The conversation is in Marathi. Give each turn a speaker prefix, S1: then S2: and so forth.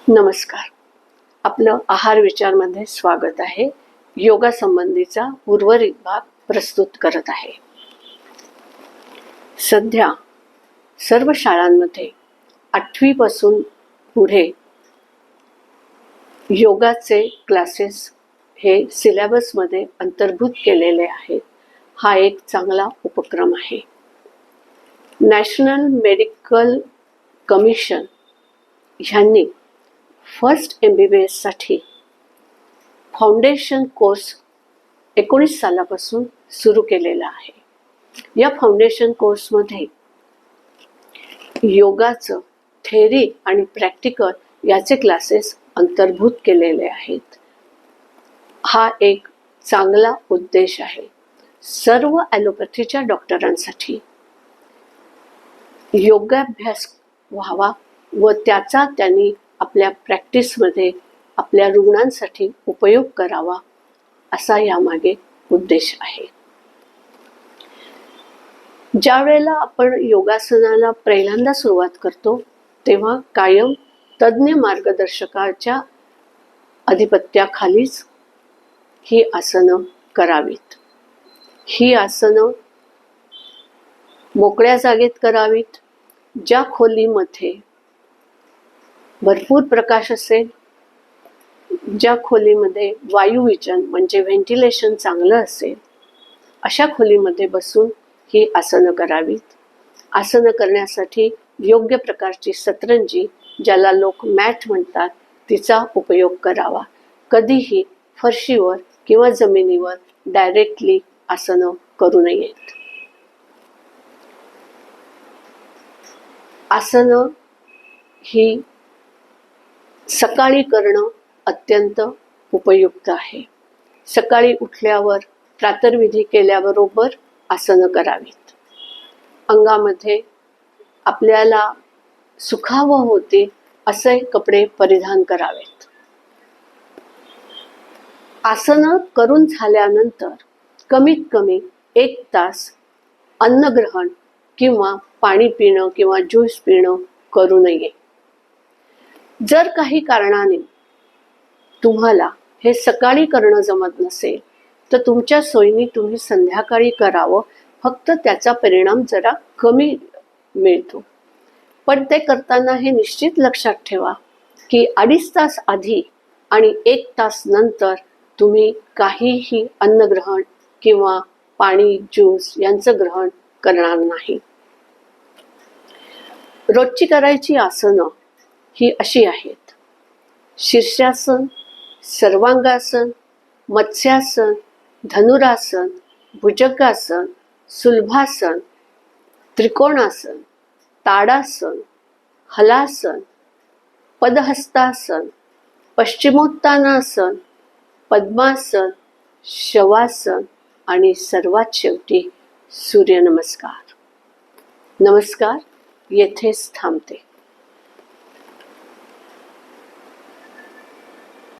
S1: नमस्कार. आपलं आहार विचारमध्ये स्वागत आहे. योगा संबंधीचा उर्वरित भाग प्रस्तुत करत आहे. सध्या सर्व शाळांमध्ये 8वी पासून पुढे योगाचे क्लासेस हे सिलेबसमध्ये अंतर्भूत केलेले आहेत. हा एक चांगला उपक्रम आहे. नॅशनल मेडिकल कमिशन ह्यांनी फर्स्ट MBBS साठी फाउंडेशन कोर्स 19 सालापासून सुरू केलेला आहे. या फाउंडेशन कोर्समध्ये योगाचं थेअरी आणि प्रॅक्टिकल याचे क्लासेस अंतर्भूत केलेले आहेत. हा एक चांगला उद्देश आहे. सर्व ॲलोपॅथीच्या डॉक्टरांसाठी योगाभ्यास व्हावा व त्याचा त्यांनी आपल्या प्रॅक्टिसमध्ये आपल्या रुग्णांसाठी उपयोग करावा असा यामागे उद्देश आहे. ज्या वेळेला आपण योगासनाला पहिल्यांदा सुरुवात करतो तेव्हा कायम तज्ज्ञ मार्गदर्शकाच्या अधिपत्याखालीच ही आसनं करावीत. ही आसनं मोकळ्या जागेत करावीत. ज्या खोलीमध्ये भरपूर प्रकाश असेल, ज्या खोलीमध्ये वायुविजन म्हणजे व्हेंटिलेशन चांगलं असेल, अशा खोलीमध्ये बसून ही आसनं करावीत. आसनं करण्यासाठी योग्य प्रकारची सतरंजी, ज्याला लोक मॅट म्हणतात, तिचा उपयोग करावा. कधीही फरशीवर किंवा जमिनीवर डायरेक्टली आसनं करू नयेत. आसनं ही सकाळी करणं अत्यंत उपयुक्त आहे. सकाळी उठल्यावर प्रातर्विधी केल्याबरोबर आसनं करावीत. अंगामध्ये आपल्याला सुखावह होते असे कपडे परिधान करावेत. आसनं करून झाल्यानंतर कमीत कमी 1 तास अन्नग्रहण किंवा पाणी पिणं किंवा ज्यूस पिणं करू नये. जर काही कारणाने तुम्हाला हे सकाळी करणं जमत नसेल तर तुमच्या सोयीने तुम्ही संध्याकाळी करावं. फक्त त्याचा परिणाम जरा कमी मिळतो. पण ते करताना हे निश्चित लक्षात ठेवा की 2.5 तास आधी आणि 1 तास नंतर तुम्ही काहीही अन्नग्रहण किंवा पाणी ज्यूस यांचं ग्रहण करणार नाही. रोजची करायची आसनं ही अशी आहेत: शीर्षासन, सर्वांगासन, मत्स्यासन, धनुरासन, भुजंगासन, सुलभासन, त्रिकोणासन, ताडासन, हलासन, पदहस्तासन, पश्चिमोत्तानासन, पद्मासन, शवासन आणि सर्वात शेवटी सूर्यनमस्कार. नमस्कार. येथेच थांबते.